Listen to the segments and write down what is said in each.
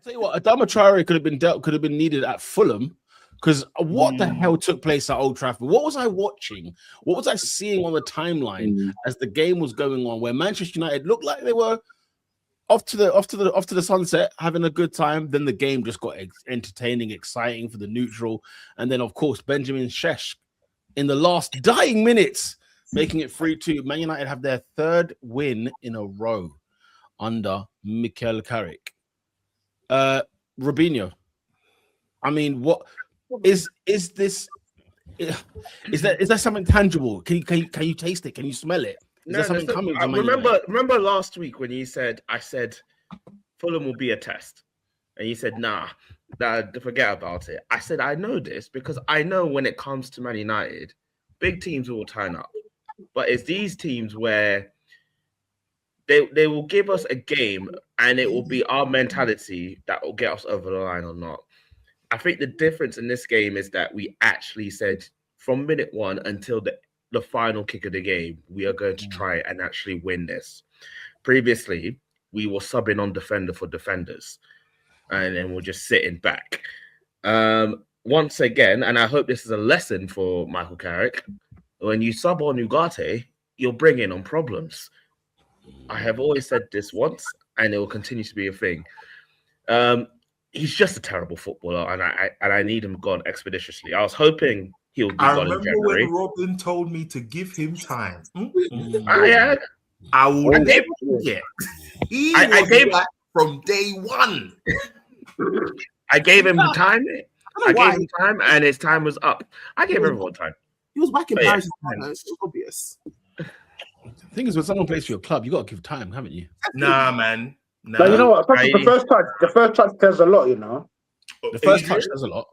tell you what, Adama Traore could have been needed at Fulham. Because what the hell took place at Old Trafford? What was I watching? What was I seeing on the timeline as the game was going on? Where Manchester United looked like they were off to the sunset, having a good time. Then the game just got entertaining, exciting for the neutral, and then of course Benjamin Šeško in the last dying minutes, making it 3-2. Man United have their third win in a row under Mikel Carrick. Robinho, I mean, what? Is this? Is that something tangible? Can you taste it? Can you smell it? Is there something coming? Remember last week when I said Fulham will be a test, and you said nah, forget about it. I said I know this because I know when it comes to Man United, big teams will turn up, but it's these teams where they will give us a game, and it will be our mentality that will get us over the line or not. I think the difference in this game is that we actually said from minute one until the final kick of the game, we are going to try and actually win this. Previously, we were subbing on defender for defenders, and then we're just sitting back. Once again, and I hope this is a lesson for Michael Carrick, when you sub on Ugarte, you're bringing on problems. I have always said this once, and it will continue to be a thing. He's just a terrible footballer, and I need him gone expeditiously. I was hoping he'll be gone in January. I remember when Robin told me to give him time. Yeah. I will never forget. I gave him from day one. I gave him time. I gave him time, and his time was up. I gave everyone time. He was whacking Paris. It's obvious. The thing is, when someone plays for your club, you got to give time, haven't you? Nah, man. No. But you know what? The first touch does a lot, you know. The first touch does a lot.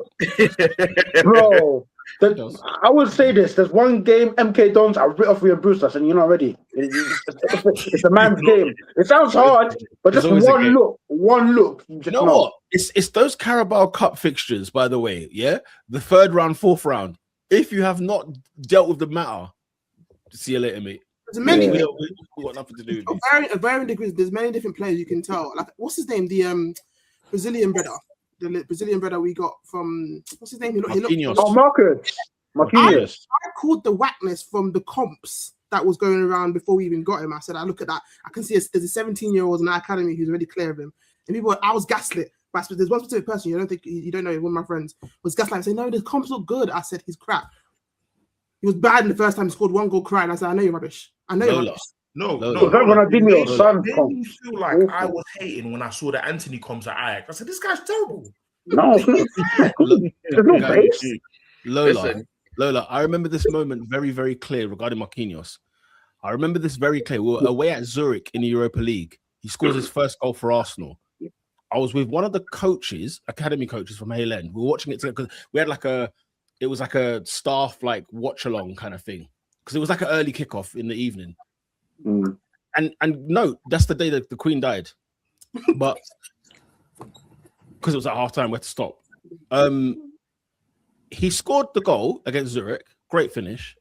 Bro, I would say this. There's one game, MK Dons, I writ off Ryan Brewster, and you're not ready. It's a man's game. It sounds hard, but just one look. You know what? It's those Carabao Cup fixtures, by the way, yeah? The third round, fourth round. If you have not dealt with the matter, see you later, mate. There's many. We got nothing to do with this. Varying degrees. There's many different players you can tell. Like, what's his name? The Brazilian brother. The Brazilian brother we got from what's his name? Marquinhos. Marquinhos. I called the whackness from the comps that was going around before we even got him. I said, I look at that. I can see there's a 17-year-old in our academy who's already clear of him. And people, I was gaslit. But there's one specific person you don't know. One of my friends was gaslit. I said, no, the comps look good. I said, he's crap. He was bad in the first time. He scored one goal crying. I said, I know you're rubbish. I know you're rubbish. No. Ronaldinho's feel like I was hating when I saw that Anthony comes at Ajax. I said, this guy's terrible. No, there's no base. Lola, I remember this moment very, very clear regarding Marquinhos. I remember this very clear. We were away at Zurich in the Europa League. He scores his first goal for Arsenal. I was with one of the coaches, academy coaches from Hale End. We were watching it together because we had it was like a staff watch along kind of thing because it was like an early kickoff in the evening. And no, that's the day that the Queen died, but because it was at halftime, we had to stop. He scored the goal against Zurich, great finish.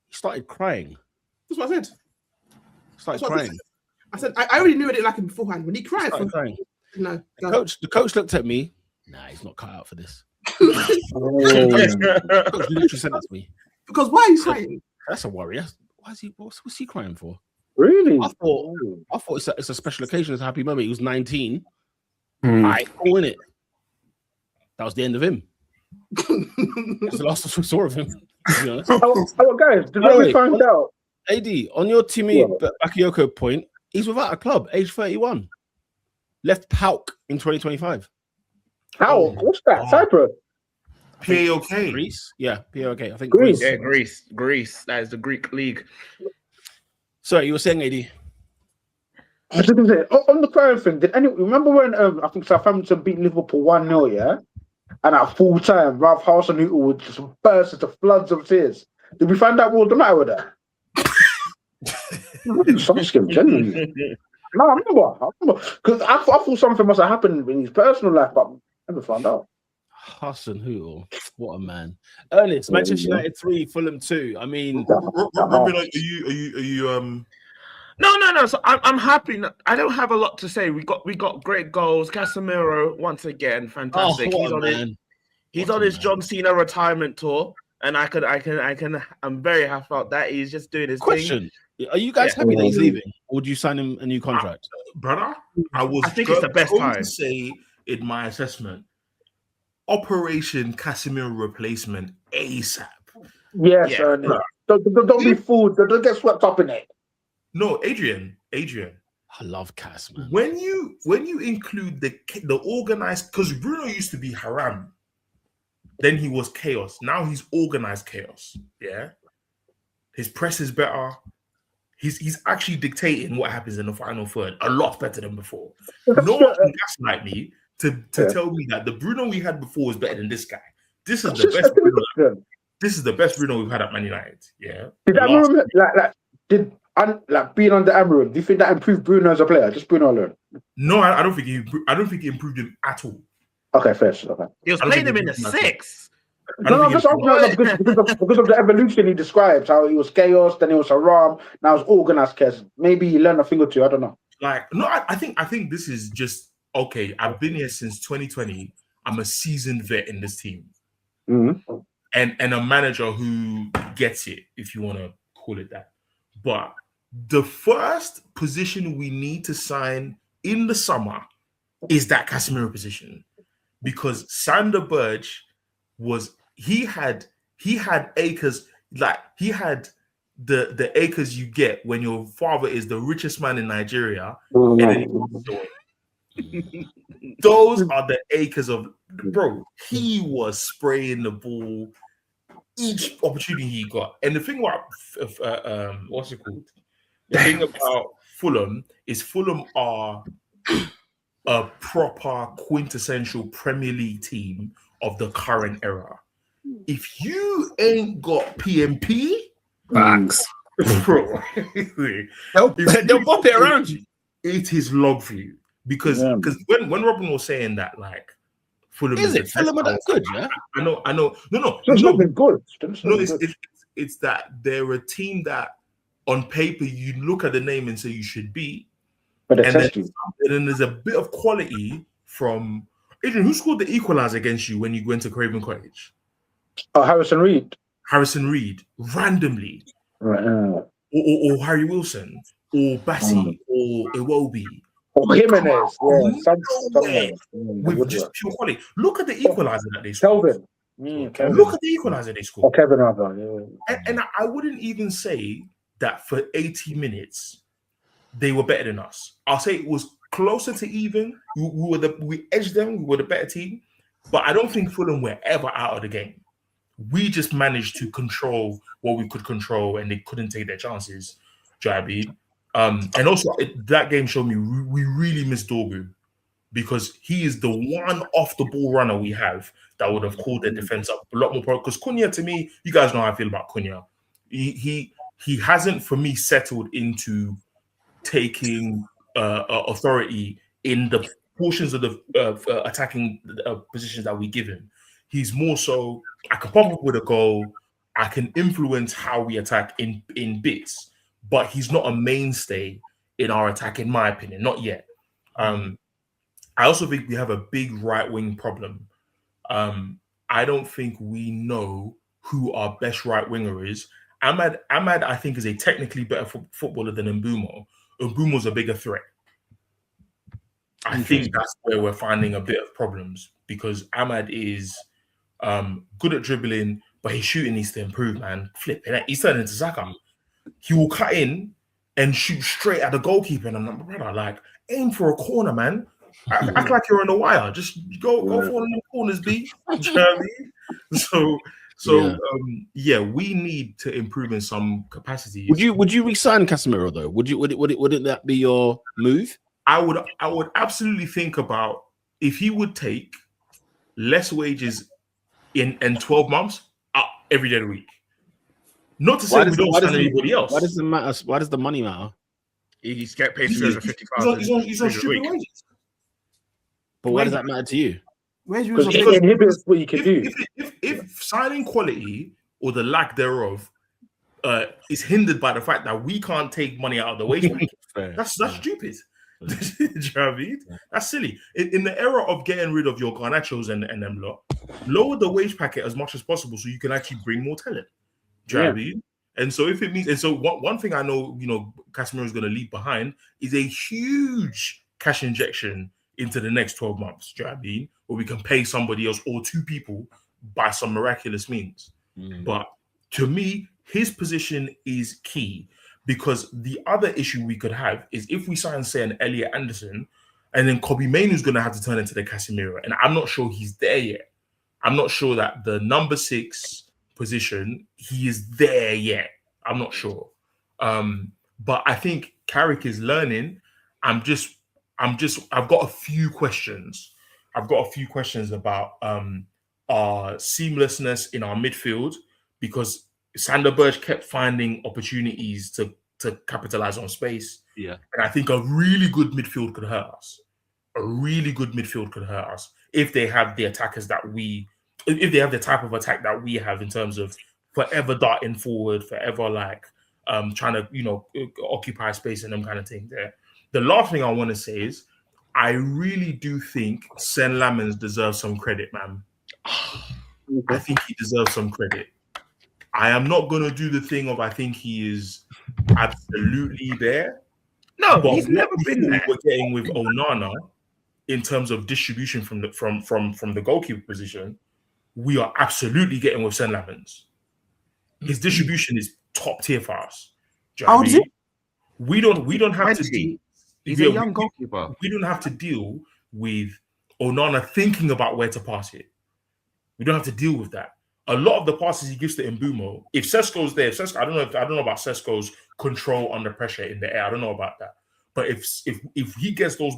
He started crying. That's what I said. Started crying. I said I already knew I didn't like him beforehand. When he cried, crying. No, the coach looked at me. Nah, he's not cut out for this. The coach literally said that to me. Because why are you crying? That's a worry. What's he crying for? Really? I thought it's a special occasion. It's a happy moment. He was 19. I win it. That was the end of him. That's the last we saw of him. To be honest. Guys, did we find out? AD, on your Timi Bakayoko point, he's without a club, age 31. Left PAOK in 2025. PAOK? What's that? Cyprus? PAOK. Greece? Yeah, PAOK. I think Greece. Yeah, Greece. That is the Greek league. Sorry, you were saying, AD? I was going to say, on the crying thing, did anyone remember when I think Southampton beat Liverpool 1-0, yeah? And at full time, Ralph Hasenhuttl would just burst into floods of tears. Did we find out what was the matter with that? Genuinely. No, I remember. Because I thought something must have happened in his personal life, but I never found out. Hasenhuttl, what a man. Manchester United 3, Fulham 2. I mean, Robin, are you No. So I'm happy. I don't have a lot to say. We got great goals. Casemiro once again, fantastic. He's on his John Cena retirement tour, and I'm very happy about that. He's just doing his Question: thing. Are you guys happy that he's leaving, or would you sign him a new contract? Brother, I think it's the best going time to say in my assessment, Operation Casemiro replacement ASAP. Yes, Yeah. don't be fooled. Don't get swept up in it. No, Adrian. I love Cass, man. When you include the organized, because Bruno used to be haram, then he was chaos. Now he's organized chaos. Yeah, his press is better. He's actually dictating what happens in the final third a lot better than before. No one can gaslight me to tell me that the Bruno we had before was better than this guy. This is the best Bruno. This is the best Bruno we've had at Man United. Yeah. Did being on the Amarim, do you think that improved Bruno as a player? Just Bruno alone? No, I don't think he improved him at all. Okay, fair. Okay. He was playing him in the 6. Because of the evolution he describes, how he was chaos, then he was haram, now it's organized chaos. Maybe he learned a thing or two. I don't know. I think this is just okay. I've been here since 2020. I'm a seasoned vet in this team, and a manager who gets it, if you want to call it that. But the first position we need to sign in the summer is that Casemiro position, because Sander Berge he had acres, like he had the acres you get when your father is the richest man in Nigeria, and then those are the acres of bro. He was spraying the ball each opportunity he got. And the thing about what's it called? The thing about Fulham is Fulham are a proper quintessential Premier League team of the current era. If you ain't got PMP, facts, bro, they'll bop it around you. It is log for you because when Robin was saying that, like, Fulham is it Fulham are that good? Yeah, I know. No, good. No, it's that they're a team that on paper you look at the name and say you should beat, but and then there's a bit of quality from Adrian. Who scored the equalizer against you when you went to Craven Cottage? Oh, Harrison Reed, randomly, or Harry Wilson, or Batty, or Iwobi, or Jimenez, with just pure quality. Look at the equalizer that they scored. Kelvin. Look at the equalizer they scored. Kevin rather, and I wouldn't even say that for 80 minutes they were better than us. I'll say it was closer to even. We edged them. We were the better team, but I don't think Fulham were ever out of the game. We just managed to control what we could control, and they couldn't take their chances. Jabi, and also that game showed me we really missed Dorgu, because he is the one off the ball runner we have that would have called their defense up a lot more. Because Cunha, to me, you guys know how I feel about Cunha. He hasn't, for me, settled into taking authority in the portions of the attacking positions that we give him. He's more so, I can pop up with a goal, I can influence how we attack in bits, but he's not a mainstay in our attack, in my opinion, not yet. I also think we have a big right wing problem. I don't think we know who our best right winger is. Ahmad, I think, is a technically better footballer than Mbeumo. Mbeumo's a bigger threat. I think that's where we're finding a bit of problems, because Ahmad is good at dribbling, but his shooting needs to improve, man. Flipping, he's turning into Saka. He will cut in and shoot straight at the goalkeeper, and I'm like, brother, like, aim for a corner, man. Act like you're on the wire. Just go for the corners, B. You know what I mean? So we need to improve in some capacity. Would you resign Casemiro though? Wouldn't that be your move? I would absolutely think about if he would take less wages in 12 months every day of the week. Not to say we don't sign anybody else. Why does it matter? Why does the money matter? He's get paid over 55. He's on stupid wages. But why does that matter to you? Because it inhibits what you can do. If signing quality or the lack thereof is hindered by the fact that we can't take money out of the wage packet. Fair. That's stupid. Do you know what I mean? That's silly. In the era of getting rid of your Garnachos and them lot, lower the wage packet as much as possible so you can actually bring more talent. Do you know what I mean? And so if it means, and so one thing I know, Casemiro is going to leave behind is a huge cash injection into the next 12 months. Do you know what I mean? Where we can pay somebody else or two people by some miraculous means. But to me, his position is key. Because the other issue we could have is if we sign, say, an Elliot Anderson, and then Kobbie Mainoo's going to have to turn into the Casemiro. And I'm not sure he's there yet. I'm not sure that the number 6 position, he is there yet. I'm not sure. But I think Carrick is learning. I've got a few questions. I've got a few questions about our seamlessness in our midfield, because Sander Berge kept finding opportunities to capitalize on space. Yeah. And I think a really good midfield could hurt us. A really good midfield could hurt us if they have the attackers if they have the type of attack that we have in terms of forever darting forward, forever trying to, occupy space and them kind of thing there. The last thing I want to say is I really do think Sen Lamens deserves some credit, man. I think he deserves some credit. I am not going to do the thing of I think he is absolutely there. No, but he's never been there. We're getting with Onana in terms of distribution from the goalkeeper position, we are absolutely getting with Sen Lamens. His distribution is top tier for us. Do you know what I mean? We don't have to deal. He's a young goalkeeper. We don't have to deal with Onana thinking about where to pass it. We don't have to deal with that. A lot of the passes he gives to Mbeumo, if Sesko's there, I don't know about Sesko's control under pressure in the air. I don't know about that. But if he gets those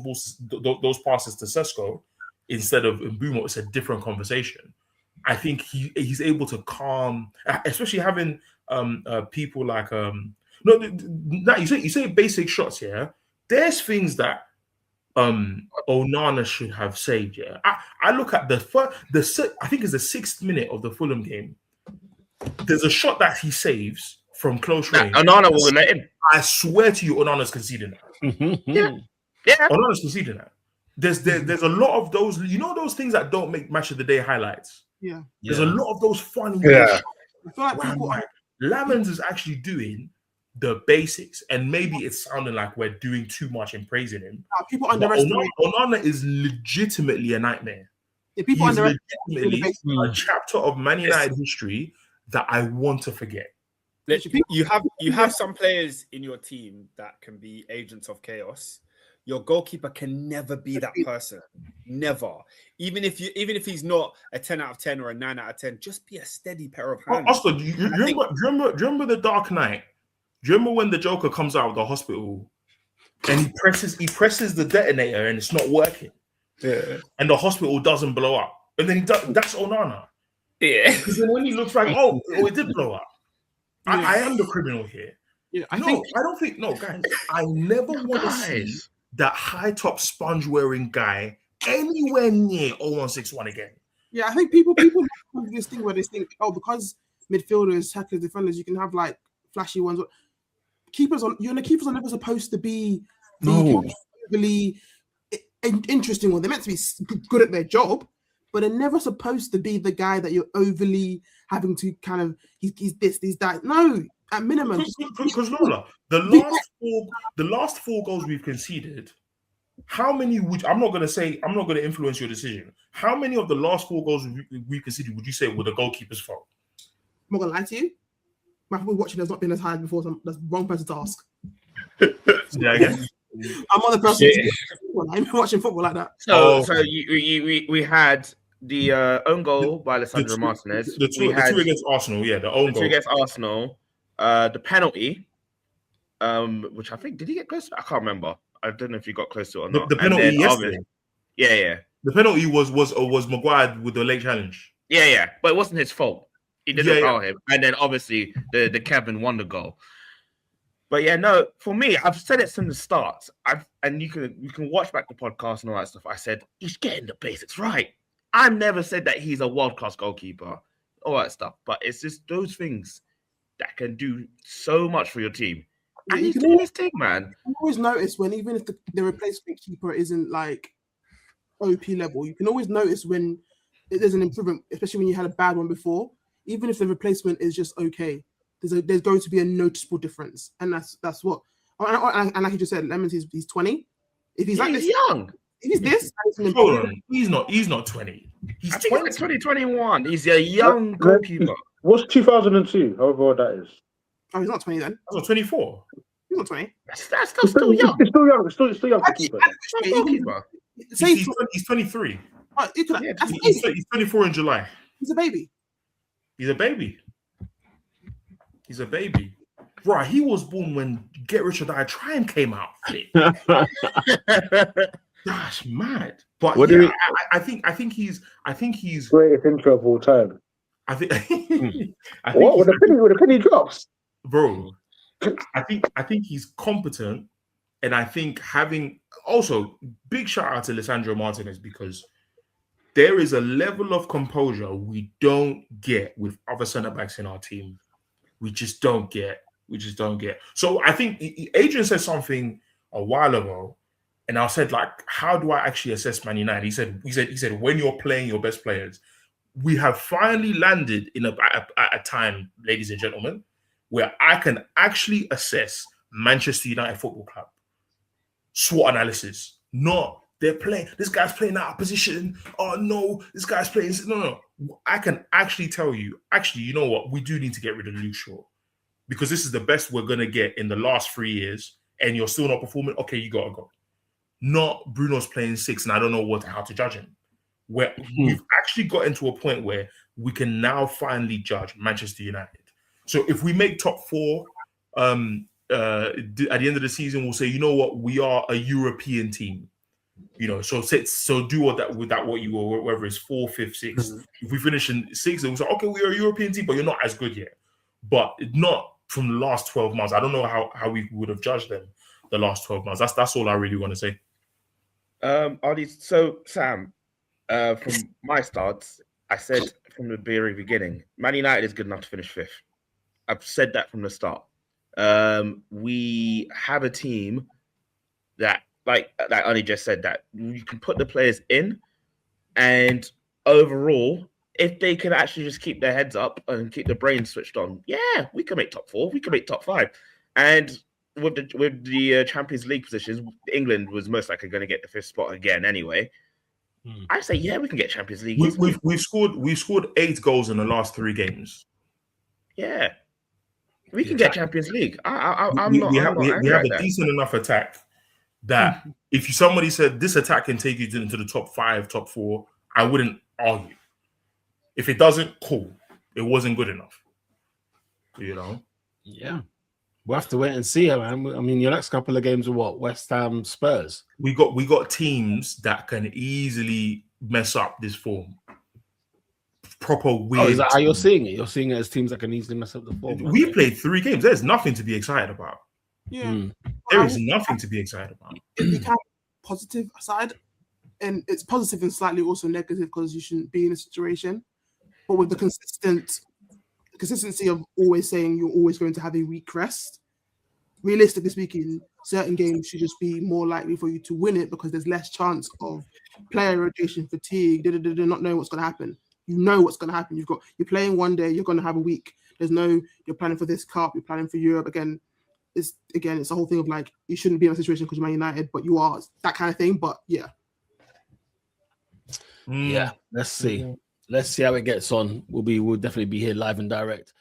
passes to Sesko instead of Mbeumo, it's a different conversation. I think he's able to calm, especially having people like you say basic shots. Yeah, there's things that Onana should have saved. Yeah, I look at I think it's the 6th minute of the Fulham game. There's a shot that he saves from close range. Onana will let him. I swear to you, Onana's conceding that. Yeah, Onana's conceding that. There's a lot of those. Those things that don't make match of the day highlights. Yeah, there's a lot of those funny. Yeah, I feel like people. Lamens is actually doing the basics, and maybe it's sounding like we're doing too much in praising him. People underestimate. Onana is legitimately a nightmare. Yeah, people underestimate. Legitimately a chapter of Man United history that I want to forget. You have some players in your team that can be agents of chaos. Your goalkeeper can never be that person. Never. Even if he's not a 10 out of 10 or a 9 out of 10, just be a steady pair of hands. Oscar, do you remember the Dark Knight? Do you remember when the Joker comes out of the hospital and he presses the detonator and it's not working? Yeah. And the hospital doesn't blow up. And then that's Onana. Yeah. Because then when he looks like, oh, it did blow up. Yeah. I am the criminal here. Yeah, I never want to see that high top sponge wearing guy anywhere near 0161 again. Yeah, I think people have this thing where they think, because midfielders, attackers, defenders, you can have like flashy ones. Keepers are never supposed to be the really interesting one. They're meant to be good at their job, but they're never supposed to be the guy that you're overly having to kind of he's this, he's that. No, at minimum, because Lola, the last 4 goals we've conceded, how many I'm not going to influence your decision. How many of the last 4 goals we conceded would you say were the goalkeeper's fault? I'm not going to lie to you. My football watching has not been as high before, so that's the wrong person to ask. Yeah, I guess. I'm not the person. I'm watching football like that. So we had the own goal by Alessandro Martinez. The two against Arsenal, yeah, the own goal. 2 against Arsenal. The penalty, which I think, did he get close to? I can't remember. I don't know if he got close to it or not. The penalty yesterday. Yeah. The penalty was Maguire with the late challenge. Yeah. But it wasn't his fault. He didn't foul him. And then obviously the Kevin Wonder goal. But yeah, no, for me, I've said it from the start. And you can watch back the podcast and all that stuff. I said he's getting the basics right. I've never said that he's a world-class goalkeeper, all that stuff. But it's just those things that can do so much for your team. Yeah, And you he's can doing his thing, man. always notice when, even if the replacement keeper isn't like OP level, you can always notice when there's an improvement, especially when you had a bad one before. Even if the replacement is just okay, there's going to be a noticeable difference, and that's what. And like you just said, Lemons, he's 20. If he's like He's this, young. if he's this, Hold on, he's not 20. He's I think 20. he's like 2021. He's a young goalkeeper. What's 2002? However old that is. Oh, he's not 20 then. That's not 24. He's not 20. That's still young. It's still young. It's still young to keep it. Young goalkeeper. Say He's 23. Yeah, He's 24 in July. he's a baby. He's a baby. He's a baby. Right, he was born when Get Rich or Die Trying came out. That's mad. But What yeah, do we- I think he's Greatest intro of all time. I think What with the penny drops? bro. I think he's competent, and I think having also big shout out to Lisandro Martinez, because there is a level of composure we don't get with other centre backs in our team. We just don't get. So I think Adrian said something a while ago, and I said, like, how do I actually assess Man United? He said when you're playing your best players, we have finally landed in a time, ladies and gentlemen, where I can actually assess Manchester United Football Club. SWOT analysis. Not they're playing, this guy's playing out of position. Oh no, this guy's playing. No. I can actually tell you, you know what? We do need to get rid of Luke Shaw, because this is the best we're going to get in the last 3 years, and you're still not performing. Okay, you got to go. Not Bruno's playing 6, and I don't know how to judge him. Where we've actually got into a point where we can now finally judge Manchester United. So if we make top 4 at the end of the season, we'll say, you know what, we are a European team. You know, so do what you were, whether it's 4th, 5th, 6th. If we finish in 6th, we'll say, okay, we're a European team, but you're not as good yet. But not from the last 12 months. I don't know how we would have judged them the last 12 months. That's all I really want to say. So Sam, from my starts, I said from the very beginning, Man United is good enough to finish 5th. I've said that from the start. We have a team that, like Ani just said, that you can put the players in, and overall, if they can actually just keep their heads up and keep the brain switched on, yeah, we can make top 4, we can make top 5, and with the Champions League positions, England was most likely going to get the 5th spot again anyway. I say, yeah, we can get Champions League. We've scored 8 goals in the last 3 games. Yeah, we can get Champions League. We have a decent enough attack that if somebody said this attack can take you into the top 5, top 4, I wouldn't argue. If it doesn't, cool. It wasn't good enough. You know? Yeah. We'll have to wait and see, man. I mean, your next couple of games are what? West Ham, Spurs. We got teams that can easily mess up this form. Proper weird. Oh, is that how you're seeing it? You're seeing it as teams that can easily mess up the form. We played 3 games. There's nothing to be excited about. Yeah. There is nothing to be excited about. If you can, positive side, and it's positive and slightly also negative because you shouldn't be in a situation, but with the consistency of always saying you're always going to have a weak rest, realistically speaking, certain games should just be more likely for you to win it because there's less chance of player rotation, fatigue, not knowing what's going to happen. You know what's going to happen. You're playing one day, you're going to have a week. You're planning for this cup, you're planning for Europe. It's a whole thing of like, you shouldn't be in a situation because you're Man United, but you are, that kind of thing. But yeah. Yeah, let's see. Let's see how it gets on. We'll definitely be here live and direct.